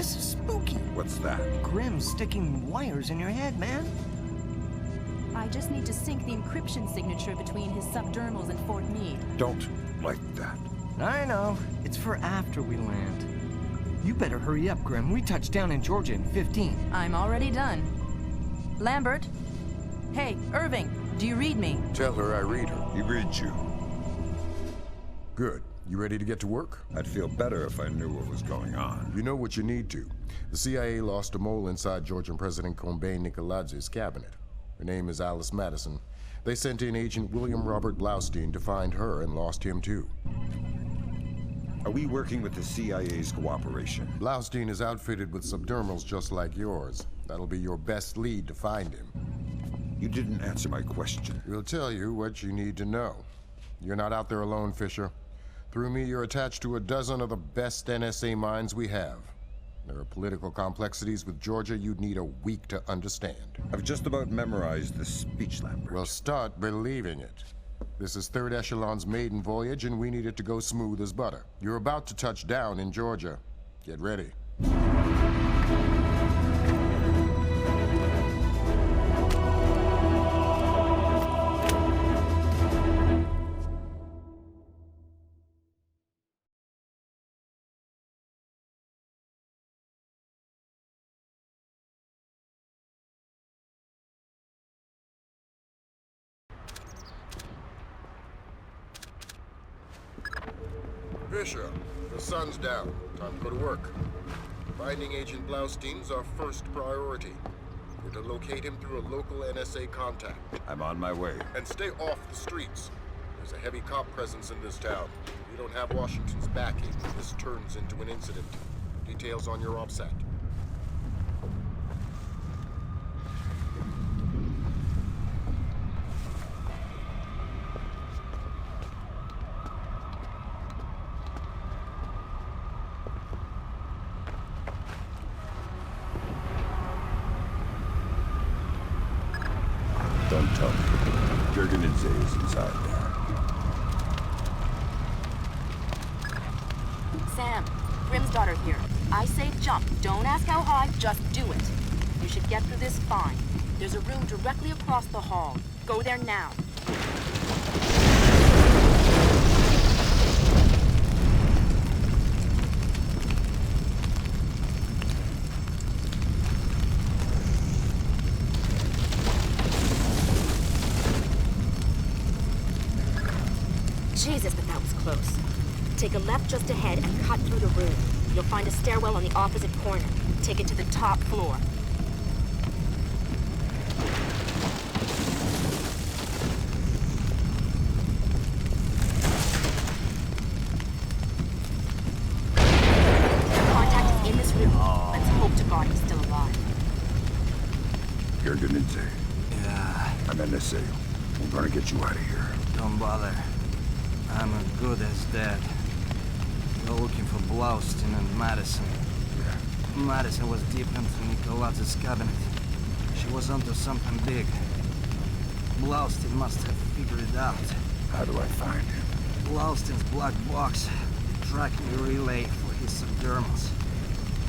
This is spooky. What's that? Grimm's sticking wires in your head, man. I just need to sync the encryption signature between his subdermals and Fort Meade. Don't like that. I know. It's for after we land. You better hurry up, Grimm. We touch down in Georgia in 15. I'm already done. Lambert? Hey, Irving, do you read me? Tell her I read her. He reads you. Good. You ready to get to work? I'd feel better if I knew what was going on. You know what you need to. The CIA lost a mole inside Georgian President Combay Nicoladz's cabinet. Her name is Alice Madison. They sent in Agent William Robert Blaustein to find her and lost him too. Are we working with the CIA's cooperation? Blaustein is outfitted with subdermals just like yours. That'll be your best lead to find him. You didn't answer my question. We'll tell you what you need to know. You're not out there alone, Fisher. Through me, you're attached to a dozen of the best NSA minds we have. There are political complexities with Georgia you'd need a week to understand. I've just about memorized the speech, Lambert. Well, start believing it. This is Third Echelon's maiden voyage, and we need it to go smooth as butter. You're about to touch down in Georgia. Get ready. Fisher, the sun's down. Time to go to work. Finding Agent Blaustein's our first priority. We're to locate him through a local NSA contact. I'm on my way. And stay off the streets. There's a heavy cop presence in this town. If you don't have Washington's backing, this turns into an incident. Details on your OPSAT. Don't tell me. Jurgenidze is inside there. Sam, Grimm's daughter here. I say jump. Don't ask how high, just do it. You should get through this fine. There's a room directly across the hall. Go there now. Jesus, but that was close. Take a left just ahead and cut through the room. You'll find a stairwell on the opposite corner. Take it to the top floor. Contact is in this room. Let's hope to God he's still alive. Jurgenidze. Yeah, I'm NSA. I'm gonna get you out of here. don't bother. I'm as good as dead. We're looking for Blaustein and Madison. Yeah. Madison was deep into Nicoladz's cabinet. She was onto something big. Blaustein must have figured it out. How do I find him? Blaustein's black box, the tracking relay for his subdermals.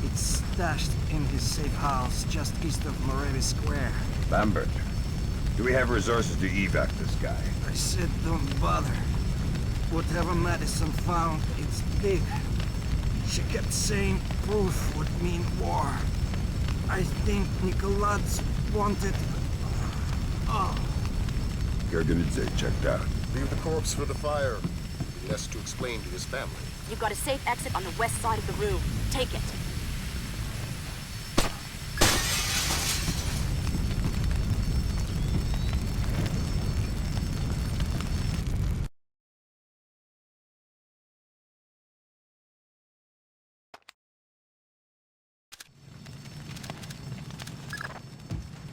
It's stashed in his safe house just east of Moravi Square. Lambert, do we have resources to evac this guy? I said don't bother. Whatever Madison found, it's big. She kept saying proof would mean war. I think Nicoladze wanted... Oh. Jurgenidze checked out. Leave the corpse for the fire. Be less to explain to his family. You've got a safe exit on the west side of the room. Take it.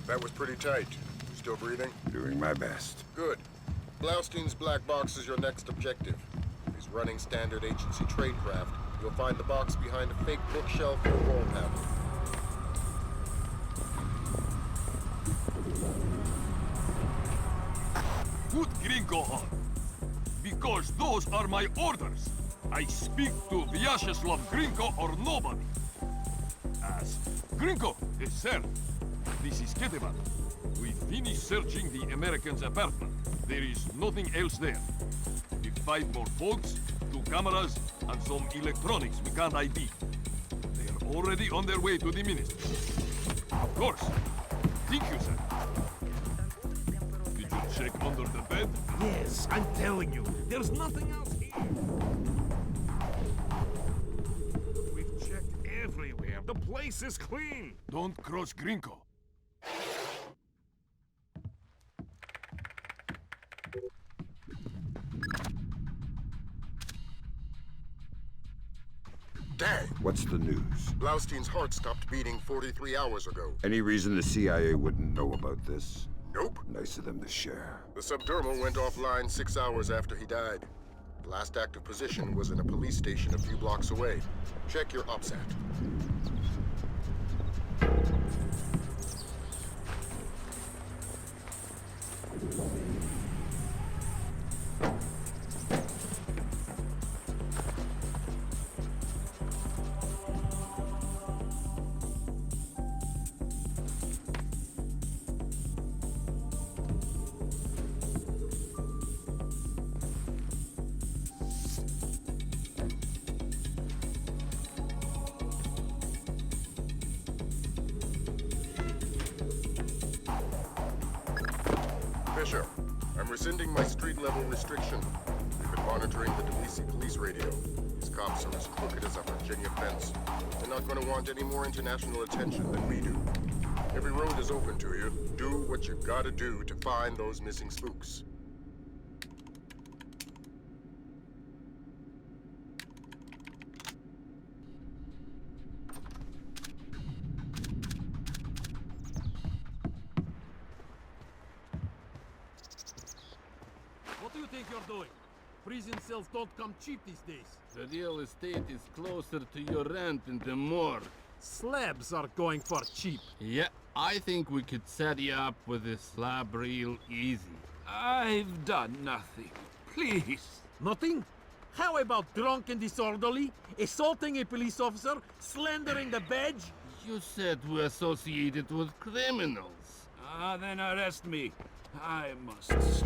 That was pretty tight. You still breathing? Doing my best. Good. Blaustein's black box is your next objective. If he's running standard agency tradecraft, you'll find the box behind a fake bookshelf or wall panel. Good Gringo on. Because those are my orders. I speak to Vyacheslav Gringo or nobody. Gringo! Sir, this is Ketevan. We finished searching the American's apartment. There is nothing else there. With 5 more folks, 2 cameras, and some electronics we can't ID. They are already on their way to the ministry. Of course. Thank you, sir. Did you check under the bed? Yes, I'm telling you, there's nothing else here. We've checked everywhere. The place is clean. Don't cross Gringo. Dang! What's the news? Blaustein's heart stopped beating 43 hours ago. Any reason the CIA wouldn't know about this? Nope. Nice of them to share. The subdermal went offline 6 hours after he died. The last active position was in a police station a few blocks away. Check your OPSAT. Fisher, I'm rescinding my street-level restriction. We've been monitoring the Tbilisi police radio. These cops are as crooked as a Virginia fence. They're not going to want any more international attention than we do. Every road is open to you. Do what you gotta do to find those missing spooks. What do you think you're doing? Prison cells don't come cheap these days. The real estate is closer to your rent than the morgue. Slabs are going for cheap. Yeah, I think we could set you up with a slab real easy. I've done nothing. Please. Nothing? How about drunk and disorderly, assaulting a police officer, slandering the badge? You said we're associated with criminals. Then arrest me. I must sleep.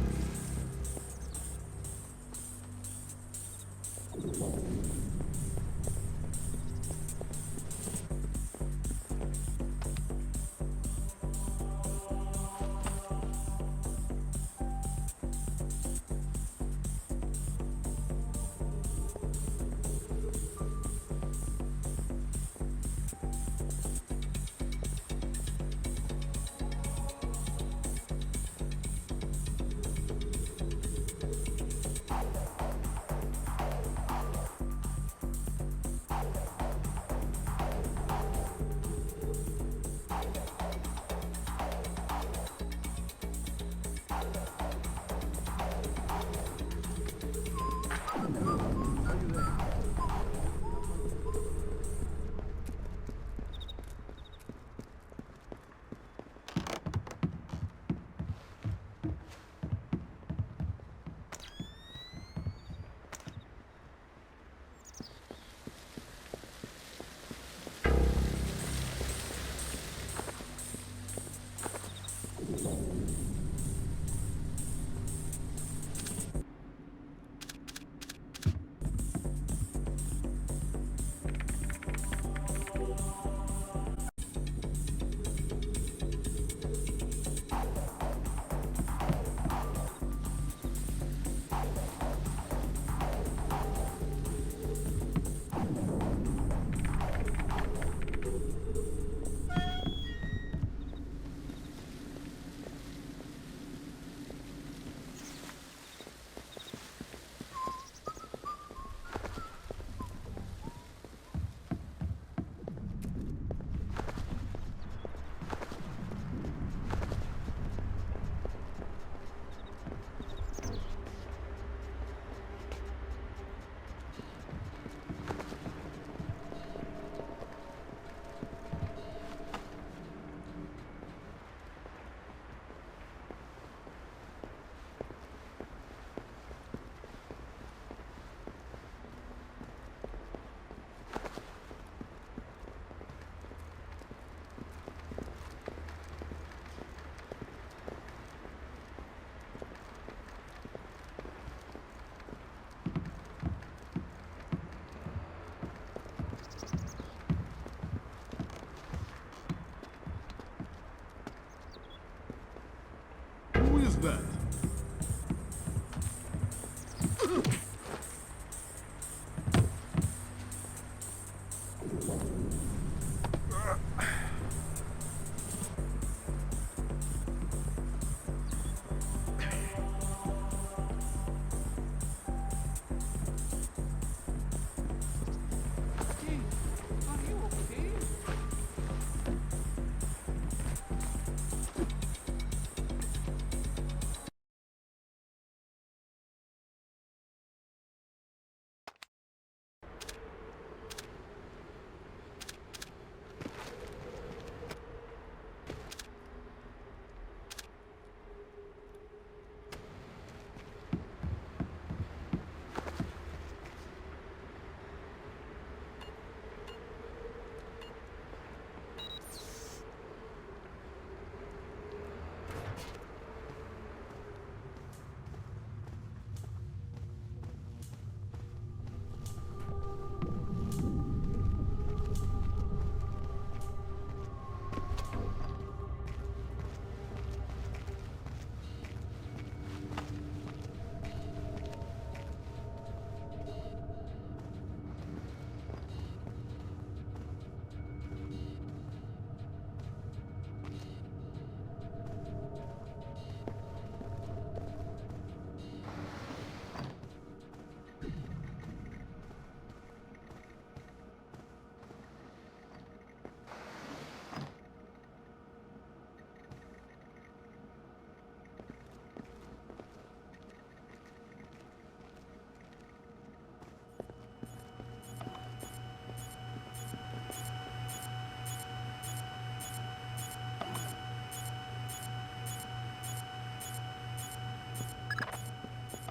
that?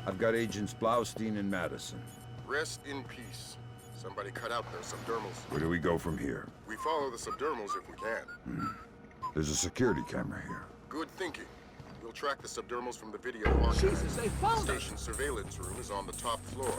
I've got Agents Blaustein and Madison. Rest in peace. Somebody cut out their subdermals. Where do we go from here? We follow the subdermals if we can. There's a security camera here. Good thinking. We'll track the subdermals from the video archive. Jesus, they found us! Station surveillance room is on the top floor.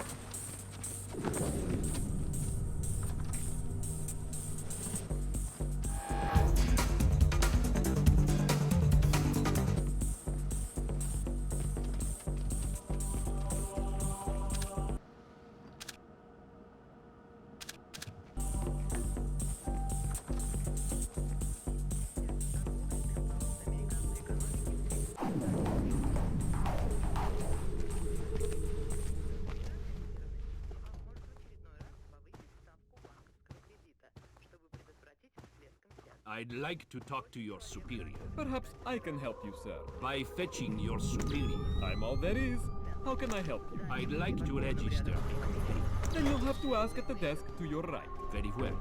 I'd like to talk to your superior. Perhaps I can help you, sir. By fetching your superior. I'm all there is. How can I help you? I'd like to register. Then you'll have to ask at the desk to your right. Very well.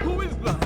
Who is that?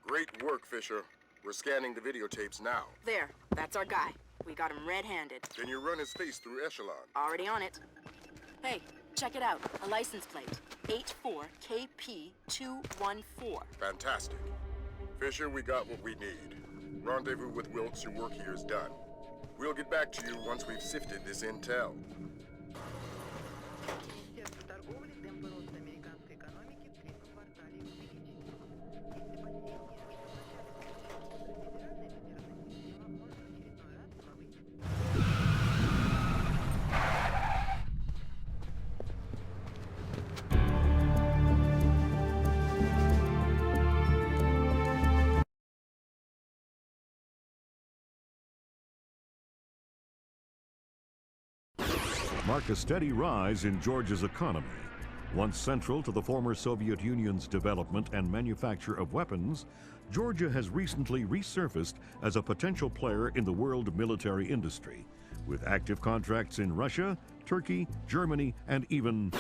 Great work, Fisher. We're scanning the videotapes now. There, that's our guy. We got him red-handed. Can you run his face through Echelon? Already on it. Hey, check it out. A license plate. 84KP214. Fantastic. Fisher, we got what we need. Rendezvous with Wilkes, your work here is done. We'll get back to you once we've sifted this intel. Mark a steady rise in Georgia's economy. Once central to the former Soviet Union's development and manufacture of weapons, Georgia has recently resurfaced as a potential player in the world military industry, with active contracts in Russia, Turkey, Germany, and even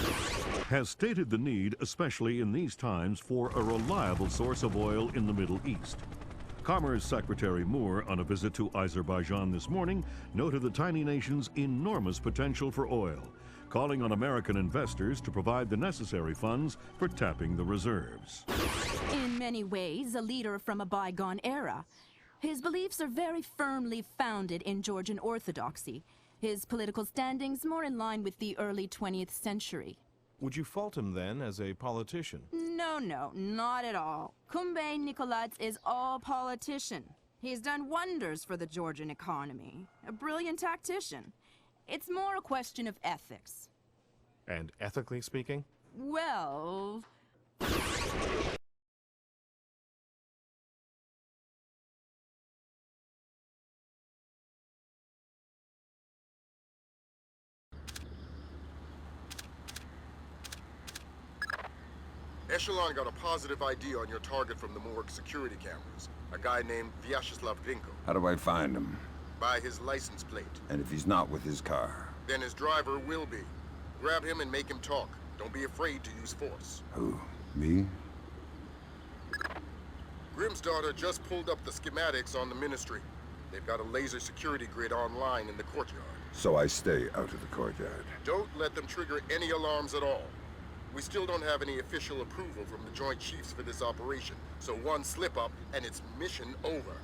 has stated the need, especially in these times, for a reliable source of oil in the Middle East. Commerce Secretary Moore, on a visit to Azerbaijan this morning, noted the tiny nation's enormous potential for oil, calling on American investors to provide the necessary funds for tapping the reserves. In many ways, a leader from a bygone era. His beliefs are very firmly founded in Georgian orthodoxy. His political standings more in line with the early 20th century. Would you fault him then as a politician? No, not at all. Kumbay Nikolaitz is all politician. He's done wonders for the Georgian economy. A brilliant tactician. It's more a question of ethics. And ethically speaking? Well... Echelon got a positive ID on your target from the morgue security cameras. A guy named Vyacheslav Grinko. How do I find him? By his license plate. And if he's not with his car? Then his driver will be. Grab him and make him talk. Don't be afraid to use force. Who? Me? Grimm's daughter just pulled up the schematics on the ministry. They've got a laser security grid online in the courtyard. So I stay out of the courtyard. Don't let them trigger any alarms at all. We still don't have any official approval from the Joint Chiefs for this operation, so one slip-up and it's mission over.